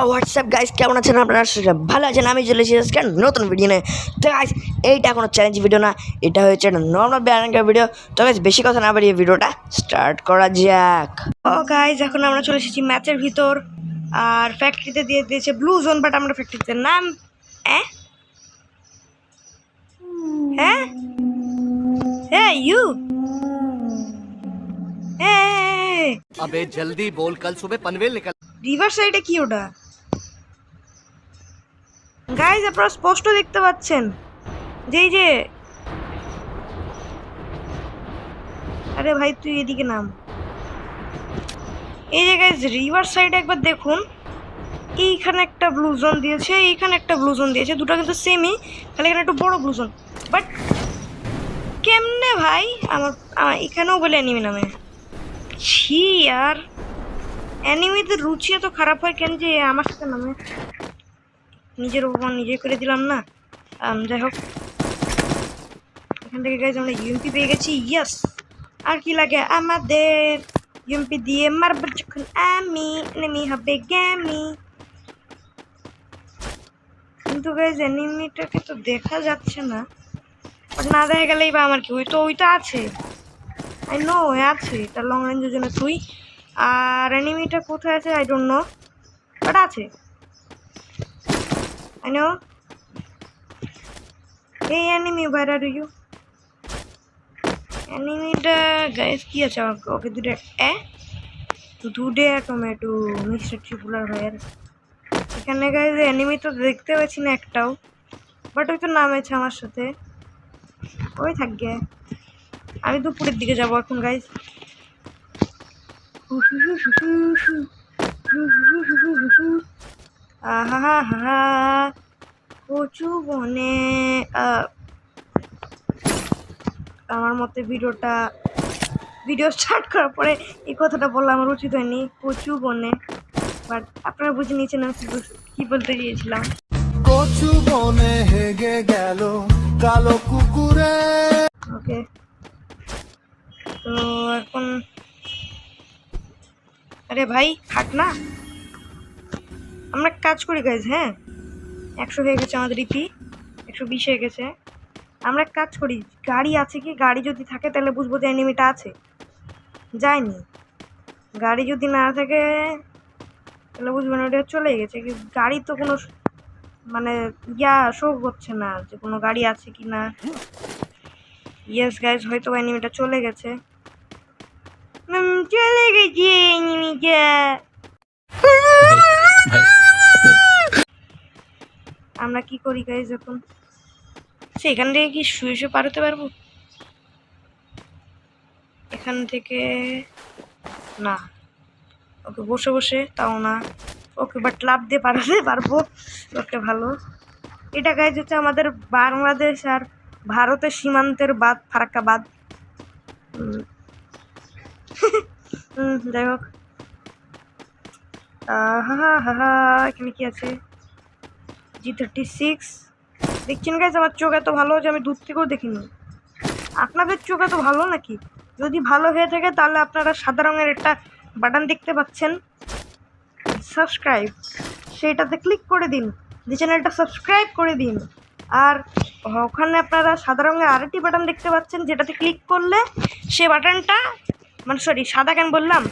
WhatsApp guys, কেমন আছেন আপনারা? ভালো আছেন? আমি চলে এসেছি আজকে নতুন ভিডিও নিয়ে। তো গাইস, এইটা কোনো চ্যালেঞ্জ ভিডিও না, এটা হচ্ছে একটা নর্মাল ব্যায়ামের ভিডিও। তো গাইস, বেশি কথা না বাড়িয়ে ভিডিওটা স্টার্ট করা যাক। ও গাইস, এখন আমরা চলে এসেছি ম্যাচের ভিতর। আর ফ্যাক্টরিতে দিয়ে দিয়েছে ব্লু জোন, বাট আমরা ফ্যাক্টরিতে নাম হ্যাঁ হ্যাঁ ইউ अबे जल्दी बोल, कल सुबह पनवेल निकल। রিভার সাইডে কি ওটা? গাইজ আপনারা স্পষ্ট দেখতে পাচ্ছেন যে আরে ভাই তুই এদিকে নাম। এই যে গাইজ রিভার সাইডে একবার দেখুন, এইখানে একটা ব্লু জোন দিয়েছে, এইখানে একটা ব্লু জোন দিয়েছে, দুটো কিন্তু সেমই, খালি এখানে একটু বড় ব্লু জোন। বাট কেমনে ভাই আমার এখানেও বলে অ্যানিমি নামে? ছি আর অ্যানিমিতে রুচি এত খারাপ হয় কেন যে আমার সাথে নামে? নিজের উপর নিজে করে দিলাম না। যাই হোক, এখান থেকে গাইজ আমরা ইউএমপি পেয়ে গেছি। ইয়েস, আর কি লাগে আমাদের? ইউএমপি দিয়ে মারব যখন আমি, এনিমি হবে গ্যামি। কিন্তু গাইজ এনিমিটাকে তো দেখা যাচ্ছে না, বাট না দেখা গেলেই বা আমার কি? ওই তো আছে, আই নো আছে, এটা লং রেঞ্জের জন্য তুই। আর এনিমিটা কোথায় আছে আই ডোন্ট নো, বাট আছে, আই নো। এই এনিমি where are you? এনিমিটা গাইস কি আছে? ওকে দুটো টমেটো মিস্টার চিপুলার ভাইয়ের এখানে গাইস এনিমি তো দেখতে পাচ্ছি না একটাও, বাট ওই তো নামেছে আমার সাথে, ওই থাকবে। আমি দুপুরের দিকে যাবো এখন গাইস। আহা হা কচু বনে। আমার মতে ভিডিও স্টার্ট করার পরে এই কথাটা বললাম আমার উচিত হয়নি, কচু বনে, বাট আপনারা বুঝে নিয়েছেন আমি কি বলতে চেয়েছিলাম। কচু বনে হেগে গেল কালো কুকুরে। ওকে, তো এখন আরে ভাই হাট না, আমরা কাজ করি গাইজ। হ্যাঁ, 100 হয়ে গেছে আমাদের ইপি, 120 হয়ে গেছে। আমরা এক কাজ করি, গাড়ি আছে কি? গাড়ি যদি থাকে তাহলে বুঝবো যে এনিমিটা আছে, যায়নি। গাড়ি যদি না থাকে তাহলে বুঝবেন ওটা চলে গেছে। গাড়ি তো কোনো মানে শো করছে না যে কোনো গাড়ি আছে কি না। ইয়েস গাইজ, হয়তো এনিমিটা চলে গেছে, চলে গেছে এনিমিটা। আমরা কি করি গাইজ এখন? এখান থেকে কি শুয়ে শুয়ে পার হতে পারবো? এখান থেকে না, ওকে বসে বসে তাও না, ওকে বাট লাভ দিয়ে পারাতে পারবো। ওকে ভালো। এটা গাইজ হচ্ছে আমাদের বাংলাদেশ আর ভারতের সীমান্তের বাদ, ফারাক্কা বাদ। যাই হোক, এখানে কি আছে? G36 দেখছেন গাইজ, আমার চোখ এত ভালো যে আমি দূর থেকেও দেখিনি। আপনাদের চোখ এত ভালো নাকি? যদি ভালো হয়ে থাকে তাহলে আপনারা সাদা রঙের একটা বাটন দেখতে পাচ্ছেন, সাবস্ক্রাইব, সেইটাতে ক্লিক করে দিন, যে চ্যানেলটা সাবস্ক্রাইব করে দিন। আর ওখানে আপনারা সাদা রঙের আরেকটি বাটন দেখতে পাচ্ছেন, যেটাতে ক্লিক করলে সে বাটনটা সাদা কেন বললাম,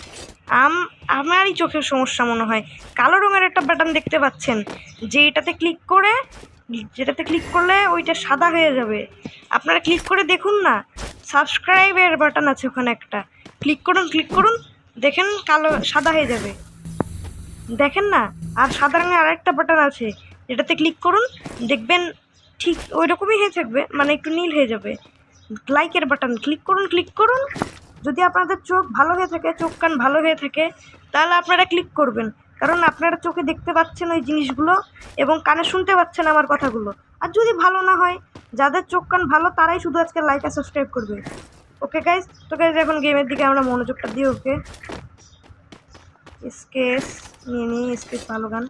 আমারই চোখের সমস্যা মনে হয়। কালো রঙের একটা বাটন দেখতে পাচ্ছেন, যেটাতে ক্লিক করলে ওইটা সাদা হয়ে যাবে। আপনারা ক্লিক করে দেখুন না, সাবস্ক্রাইবের বাটন আছে ওখানে একটা, ক্লিক করুন, দেখেন সাদা হয়ে যাবে, দেখেন না? আর সাদা রঙের আরেকটা বাটন আছে, যেটাতে ক্লিক করুন, দেখবেন ঠিক ওই রকমই হয়ে থাকবে, মানে একটু নীল হয়ে যাবে। লাইকের বাটন ক্লিক করুন। যদি আপনাদের চোখ ভালো হয়ে থাকে, চোখ কান ভালো হয়ে থাকে, তাহলে আপনারা ক্লিক করবেন, কারণ আপনারা চোখে দেখতে পাচ্ছেন ওই জিনিসগুলো এবং কানে শুনতে পাচ্ছেন আমার কথাগুলো। আর যদি ভালো না হয়, যাদের চোখ কান ভালো তারাই শুধু আজকে লাইক আর সাবস্ক্রাইব করবে। ওকে গাইজ, তো গাইজ এখন গেমের দিকে আমরা মনোযোগটা দিই। ওকে, স্কেচ নিয়ে স্কেচ ভালো গান।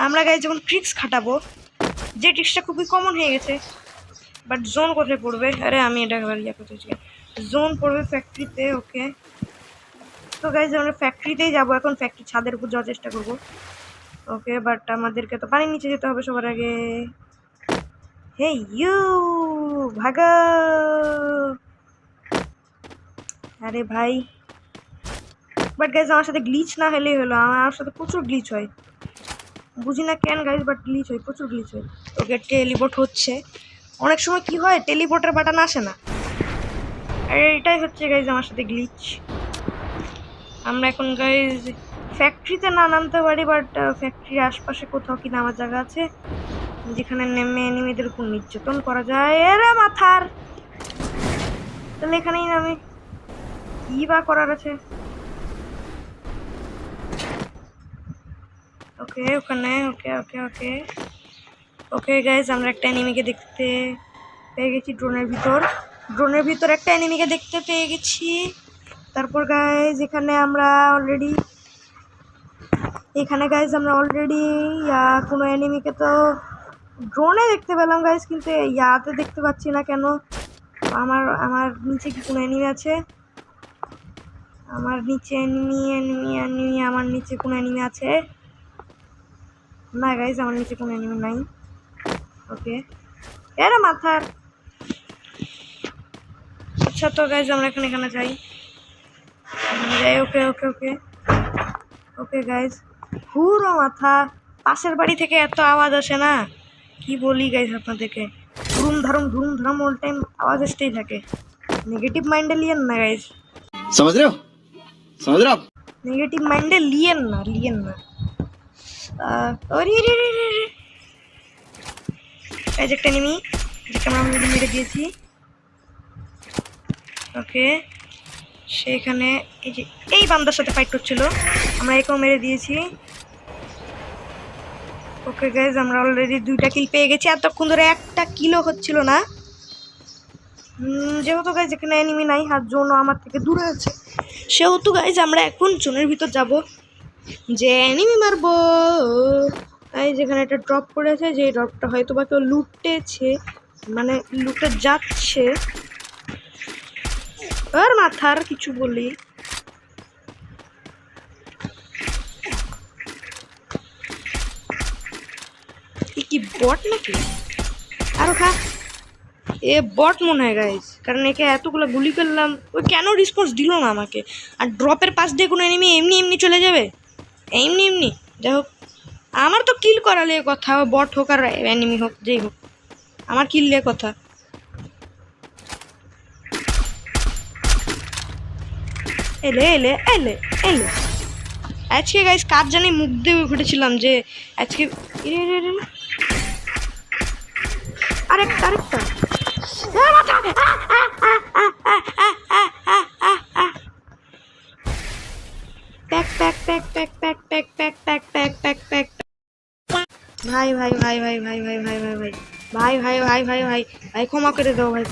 আমরা গাইজ যখন ট্রিক্স খাটাবো, যে ট্রিক্সটা খুবই কমন হয়ে গেছে, বাট জোন কোথায় পড়বে? আরে আমি এটা করতে চাই, জোন পড়বে ফ্যাক্টরিতে। ওকে, তো গাইজ আমরা ফ্যাক্টরিতেই যাবো এখন, ফ্যাক্টরি ছাদের উপর যাওয়ার চেষ্টা করবো। ওকে, বাট আমাদেরকে তো পানির নিচে যেতে হবে সবার আগে। হে ইউ, ভাগো। আরে ভাই, বাট গাইজ আমার সাথে গ্লিচ না হলেই হলো, আমার সাথে প্রচুর গ্লিচ হয়, বুঝি না কেন গাইজ, বাট গ্লিচ হয়, প্রচুর গ্লিচ হয়। ওকে, টেলিপোর্ট হচ্ছে, অনেক সময় কি হয় টেলিপোর্টের বাটন আসে না, আর এটাই হচ্ছে গাইজ আমার সাথে গ্লিচ। আমরা এখন গাইজ ফ্যাক্টরিতে না নামতে পারি, বাট ফ্যাক্টরির আশপাশে কোথাও কি নামার জায়গা আছে যেখানে নেমে এনিমিদের উপর নির্যাতন করা যায়। এরা মাথার, তাহলে এখানেই নামে, কি বা করার আছে। ওকে, ওখানে, ওকে ওকে ওকে ওকে গাইজ, আমরা একটা এনিমিকে দেখতে পেয়ে গেছি ড্রোনের ভিতর একটা এনিমিকে দেখতে পেয়ে গেছি। তারপর গাইজ এখানে আমরা অলরেডি কোনো এনিমিকে তো ড্রোনে দেখতে পেলাম গাইজ, কিন্তু ইয়াতে দেখতে পাচ্ছি না কেন। আমার নিচে কি কোনো এনিমি আছে? আমার নিচে আমার নিচে কোনো এনিমি আছে? না গাইজ, আমার নিচে কোনো এনিমি নাই। ওকে, এরা মাথার। আচ্ছা তো গাইজ আমরা এখানে যাই। ওকে ওকে ওকে ওকে গাইজ, পুরো মাথা, পাশের বাড়ি থেকে এত আওয়াজ আসে না, কি বলি গাইজ আপনাদেরকে, ধুম ধারম অল টাইম আওয়াজ আসতেই থাকে। নেগেটিভ মাইন্ডে লিয়েন না গাইজ, समझ रहे हो নেগেটিভ মাইন্ডে লিয়েন না। গাইজ একটা এনিমি যেটা আমরা অলরেডি মেরে দিয়েছি। ওকে, সেখানে এই যে এই বান্দার সাথে ফাইট করছিল, আমরা একেও মেরে দিয়েছি। ওকে গাইজ, আমরা অলরেডি 2টা কিল পেয়ে গেছি, এতক্ষণ ধরে একটা কিলও হচ্ছিল না। যেহেতু গাইজ এখানে এনিমি নাই, আর জোনও আমার থেকে দূরে আছে, সেহেতু গাইজ আমরা এখন জোনের ভিতর যাব, যে এনিমি মারবো। এই যেখানে একটা ড্রপ পড়েছে, যে ড্রপটা হয়তো বা কেউ লুটেছে, মানে লুটে যাচ্ছে। আর মাথার কিছু বলি, কি বট নাকি? আরো খা, এ বট মনে হয় গাইজ, কারণ একে এতগুলো গুলি করলাম, ওই কেন রেসপন্স দিল না আমাকে। আর ড্রপের পাশ দিয়ে কোনো এনিমি এমনি চলে যাবে, এমনি। যাই হোক, আমার তো কিল করালে কথা, বট হোক আর এনিমি হোক, যেই হোক, আমার কিল নিয়ে কথা। এলে আজকে গাইজ কার জানি মুখ দিয়ে ঘটেছিলাম যে আজকে আরেকটা ভাই ক্ষমা করে দাও ভাই।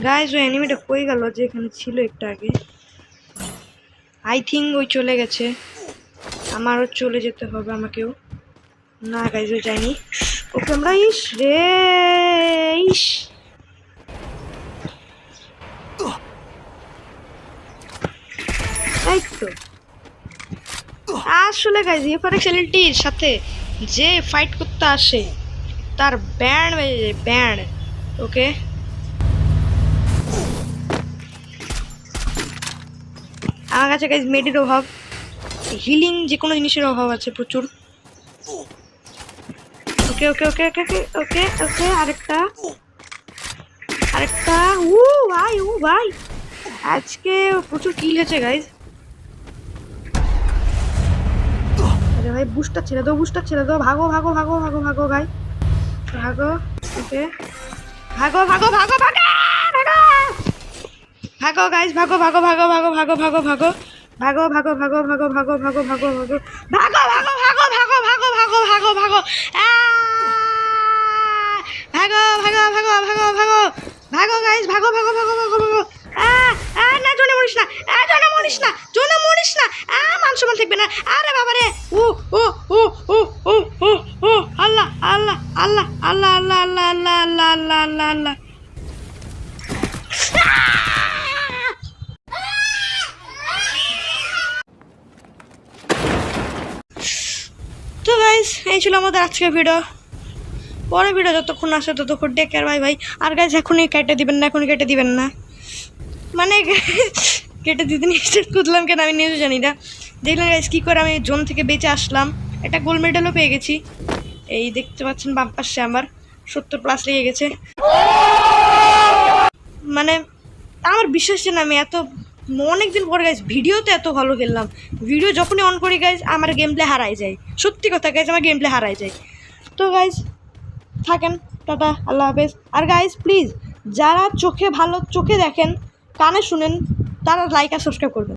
গাইজ ওই এনিমিটা কই গেল যে এখানে ছিল একটু আগে? আই থিঙ্ক ওই চলে গেছে, আমারও চলে যেতে হবে আমাকেও। না গাইজ ওই যায়নি। ওকে আমরা ইস তাই তো আসলে গাইজ এফআরএক্স ছেলেটির সাথে যে ফাইট করতে আসে তার ব্যান্ড বেজে যায়, ব্যান্ড। ওকে, আমার কাছে গাইজ মেডির অভাব, হিলিং যে কোনো জিনিসের অভাব আছে প্রচুর। ওকে ওকে ওকে ওকে ওকে ওকে আরেকটা ও ভাই আজকে প্রচুর কিল হয়েছে গাইজ। আরে ভাই বুস্টার ছেড়ে দাও, ভাগো গাই, ভাগো। ওকে, ভাগো গাইজ, ভাগো গাইজ, ভাগো। না জোনে মরিস না, মান সম্মান থাকবে না। আরে বাবা রে, ও আল্লাহ ছিল আমাদের আজকের ভিডিও। পরে ভিডিও যতক্ষণ আসে ততক্ষণ টেক কেয়ার, বাই বাই। আর গাইজ এখনই কেটে দিবেন না, এখনই কেটে দিবেন না, মানে কেটে দিতে নিশ্চিত করলাম কেন আমি নিজেও জানি না। দেখলেন গাইজ কী করে আমি জোন থেকে বেঁচে আসলাম, একটা গোল্ড মেডেলও পেয়ে গেছি। এই দেখতে পাচ্ছেন বাম পাশে আমার 70+ লেগে গেছে। মানে আমার বিশ্বাস না আমি এত অনেক দিন পরে গাইজ ভিডিওতে এত ভালো খেললাম। ভিডিও যখনই অন করি গাইজ আমার গেম প্লে হারাই যায়, সত্যি কথা গাইজ আমার গেম প্লে হারাই যায়। তো গাইজ থাকেন, টাটা, আল্লাহ হাফেজ। আর গাইজ প্লিজ যারা চোখে ভালো চোখে দেখেন কানে শুনেন তারা লাইক আর সাবস্ক্রাইব করবেন।